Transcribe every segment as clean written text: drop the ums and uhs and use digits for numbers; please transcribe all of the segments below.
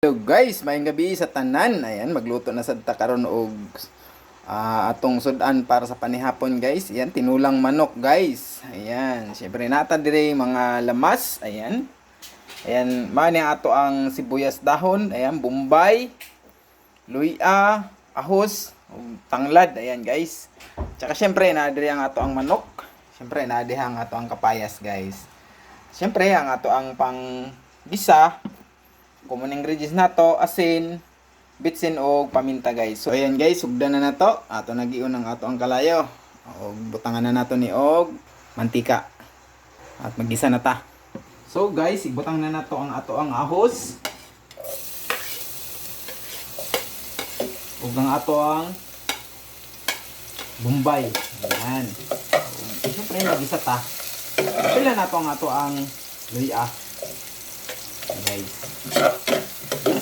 Hello guys, maayong gabi sa tanan. Ayan, magluto na sad ta karon og atong sudan para sa panihapon guys. Ayan, tinulang manok guys. Ayan, syempre nata dire mga lamas. Ayan. Ayan, mao ni ato ang sibuyas dahon. Ayan, bombay, luya, ahos, ug tanglad. Ayan guys. Tsaka syempre na dire ang ato ang manok. Syempre na diha ang ato ang kapayas guys. Syempre ang ato ang pang gisa, common ingredients nato, asin, bitsin o paminta guys. So ayan guys, sugdan na nato. Ato nagiun ang ato ang kalayo. Og butangan na nato ni og mantika. At magisa na ta. So guys, ibutang na nato ang ato ang ahos. Og ang ato ang bombay. Ayan. Siyempre magisa ta. Pila nato ang ato ang luya. Guys,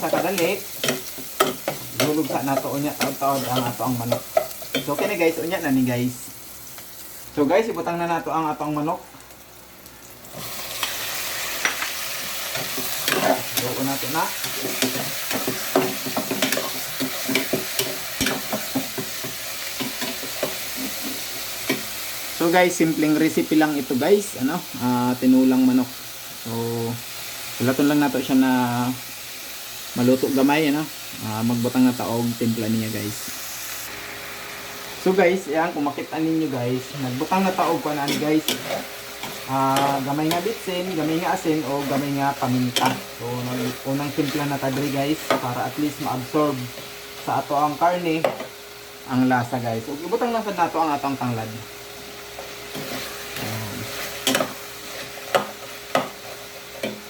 sa kadali lulugsa nato unya taod-taod ang ato ang manok. So okay na guys, unya na ni guys. So guys, ibutang na nato ang ato ang manok. Luto nato na. So guys, simpleng recipe lang ito guys, tinulang manok. So sulaton lang nato siya na maluto gamay, magbutang na taog timpla niya guys. So guys, yan, kung makita ninyo guys, nagbutang na taog ko na guys. Gamay nga bitsin, gamay nga asin o gamay nga paminta. So unang timpla na ta diri guys para at least ma-absorb sa ato ang karne ang lasa guys. So ibutang na sad nato ang atong tanglad.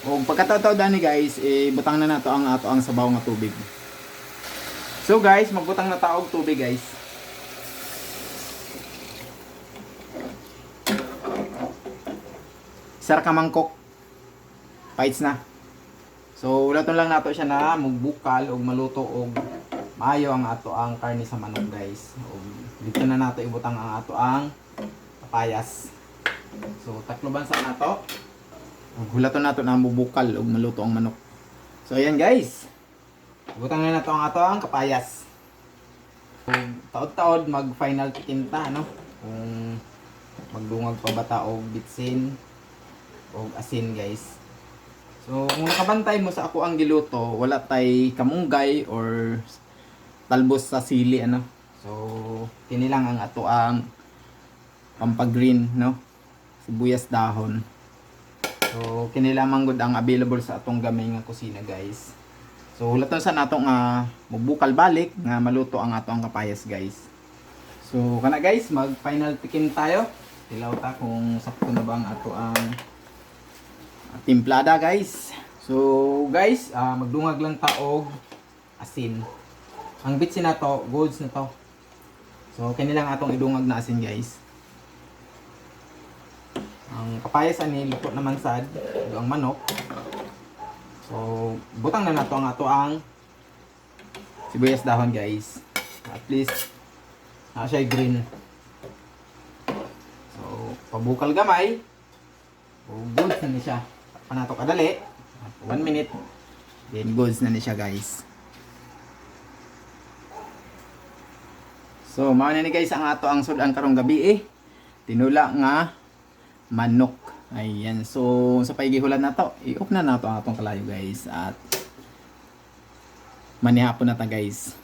O pagkatao dani guys, butang na nato ang ato ang sabaw nga tubig. So guys, magbutang na taog tubig guys. Sar ka mangkok. Paits na. So ulaton lang nato siya na mugbukal og maluto og maayo ang ato ang karne sa manok guys. Og dito na nato ibutang ang ato ang papayas. So takloban sa nato. Hulaton nato na bubukal ug maluto ang manok. So ayan guys. Butang na nato ang ato ang kapayas. Taod-taod mag final tikinta kung magdungag pa bata og bitsin og asin guys. So kung nakabantay mo sa ako ang giluto, wala tay kamunggay or talbos sa sili So kini lang ang ato ang pampag-green sibuyas dahon. So kini lamang gud ang available sa atong gamay nga kusina guys. So hulaton sa nato nga mubukal balik nga maluto ang ato ang kapayas guys. So kana guys, mag final tikim tayo. Tilaw ta kung sakto na ba ang ato ang timplada guys. So guys, magdungag lang ta og asin. Ang bitsin nato, goods na to. So kini lang atong idungag na asin guys. Ang kapayas ani luto naman sad ang manok. So butang na nato ang ato ang sibuyas dahon guys. At least siya green. So pabukal gamay. Goods na ni siya. Panato kadali. 1 minute. Then goods na ni siya guys. So mao na ni guys ang ato ang sudan karong gabi tinula nga manok. Ayan. So sa paigihulan na to, i-off na nato ang atong kalayo guys at manihapon na ta guys.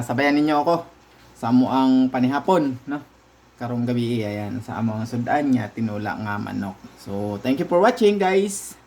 Sabayan ninyo ako sa amo ang panihapon karong gabi. Ayan, sa amo ang sudan nga tinula nga manok. So thank you for watching guys.